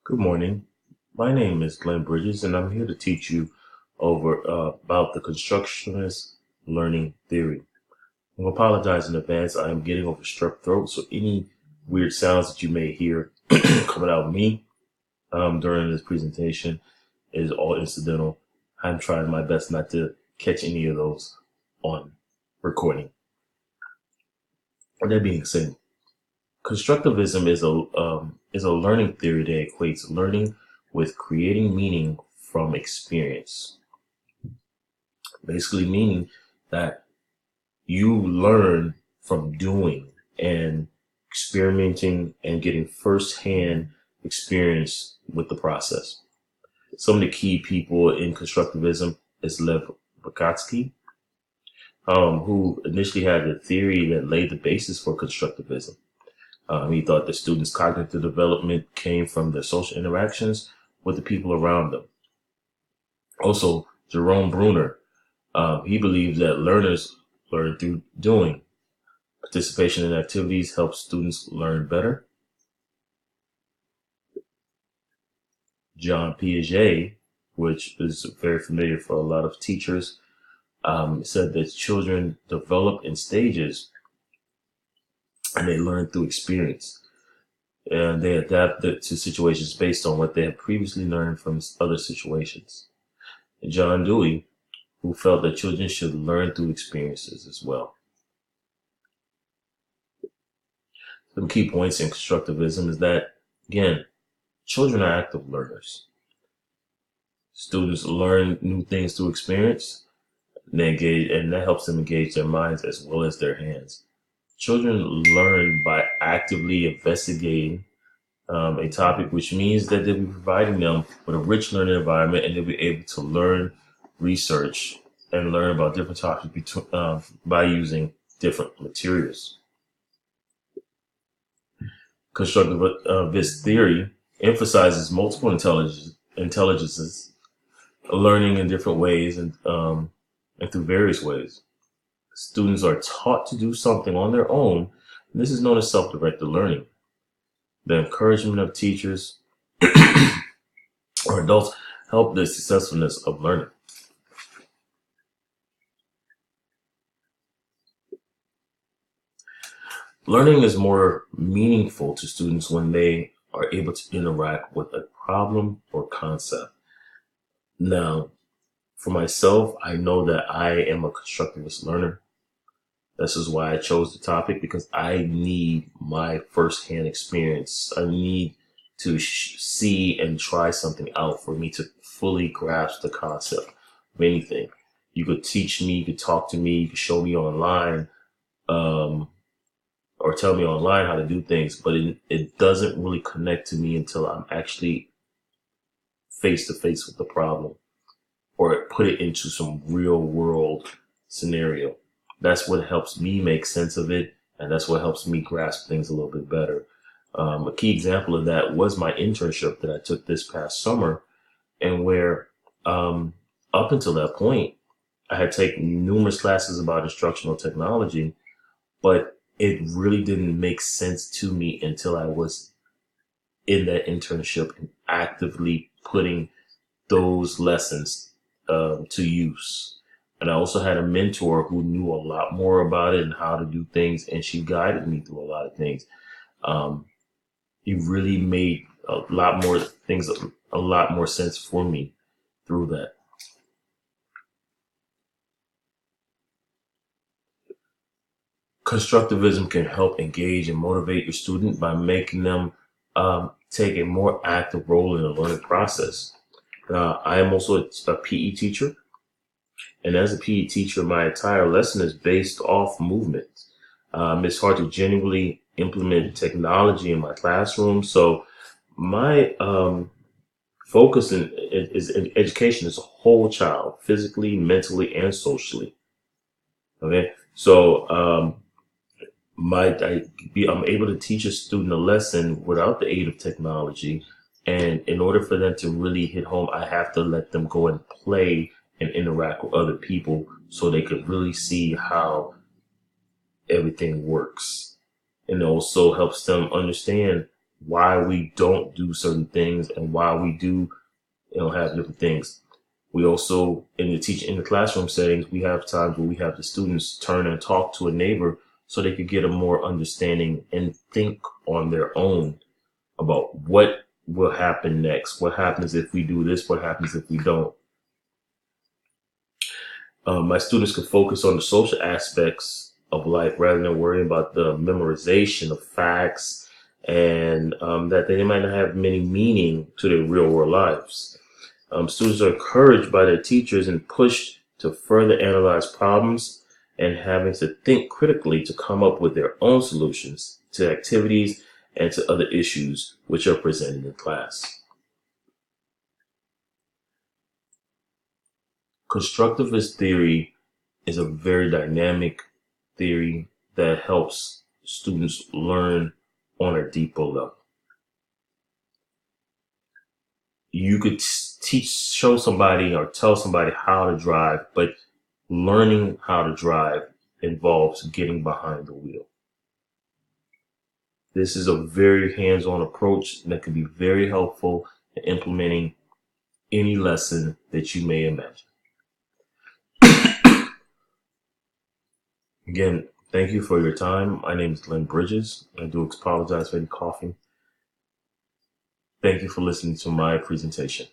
Good morning. My name is Glenn Bridges, and I'm here to teach you about the constructionist learning theory. I apologize in advance. I am getting over strep throat, so any weird sounds that you may hear coming out of me during this presentation is all incidental. I'm trying my best not to catch any of those on recording. That being said, constructivism is a learning theory that equates learning with creating meaning from experience. Basically meaning that you learn from doing and experimenting and getting firsthand experience with the process. Some of the key people in constructivism is Lev Vygotsky, who initially had the theory that laid the basis for constructivism. He thought the students' cognitive development came from their social interactions with the people around them. Also, Jerome Bruner, he believes that learners learn through doing. Participation in activities helps students learn better. John Piaget, which is very familiar for a lot of teachers, said that children develop in stages and they learn through experience. And they adapt it to situations based on what they have previously learned from other situations. And John Dewey, who felt that children should learn through experiences as well. Some key points in constructivism is that, again, children are active learners. Students learn new things through experience, and that helps them engage their minds as well as their hands. Children learn by actively investigating a topic, which means that they'll be providing them with a rich learning environment, and they'll be able to learn, research, and learn about different topics by using different materials. Constructivist theory emphasizes multiple intelligences, learning in different ways and through various ways. Students are taught to do something on their own, and this is known as self-directed learning. The encouragement of teachers or adults help the successfulness of learning. Learning is more meaningful to students when they are able to interact with a problem or concept. Now, for myself, I know that I am a constructivist learner. This is why I chose the topic, because I need my firsthand experience. I need to see and try something out for me to fully grasp the concept of anything. You could teach me, you could talk to me, you could show me online, or tell me online how to do things, but it doesn't really connect to me until I'm actually face to face with the problem or put it into some real world scenario. That's what helps me make sense of it, and that's what helps me grasp things a little bit better. A key example of that was my internship that I took this past summer, and where up until that point, I had taken numerous classes about instructional technology, but it really didn't make sense to me until I was in that internship and actively putting those lessons to use. And I also had a mentor who knew a lot more about it and how to do things, and she guided me through a lot of things. It really made a lot more things, a lot more sense for me through that. Constructivism can help engage and motivate your student by making them take a more active role in the learning process. I am also a PE teacher, and as a PE teacher, my entire lesson is based off movement. It's hard to genuinely implement technology in my classroom, so my focus in education is a whole child, physically, mentally, and socially. Okay, so I'm able to teach a student a lesson without the aid of technology. And in order for them to really hit home, I have to let them go and play and interact with other people so they could really see how everything works. And it also helps them understand why we don't do certain things and why we do, have different things. We also, in the classroom settings, we have times where we have the students turn and talk to a neighbor so they could get a more understanding and think on their own about what will happen next. What happens if we do this? What happens if we don't? My students could focus on the social aspects of life rather than worrying about the memorization of facts and that they might not have many meaning to their real world lives. Students are encouraged by their teachers and pushed to further analyze problems and having to think critically to come up with their own solutions to activities and to other issues which are presented in class. Constructivist theory is a very dynamic theory that helps students learn on a deeper level. You could show somebody or tell somebody how to drive, but learning how to drive involves getting behind the wheel. This is a very hands-on approach that can be very helpful in implementing any lesson that you may imagine. Again, thank you for your time. My name is Glenn Bridges. I do apologize for any coughing. Thank you for listening to my presentation.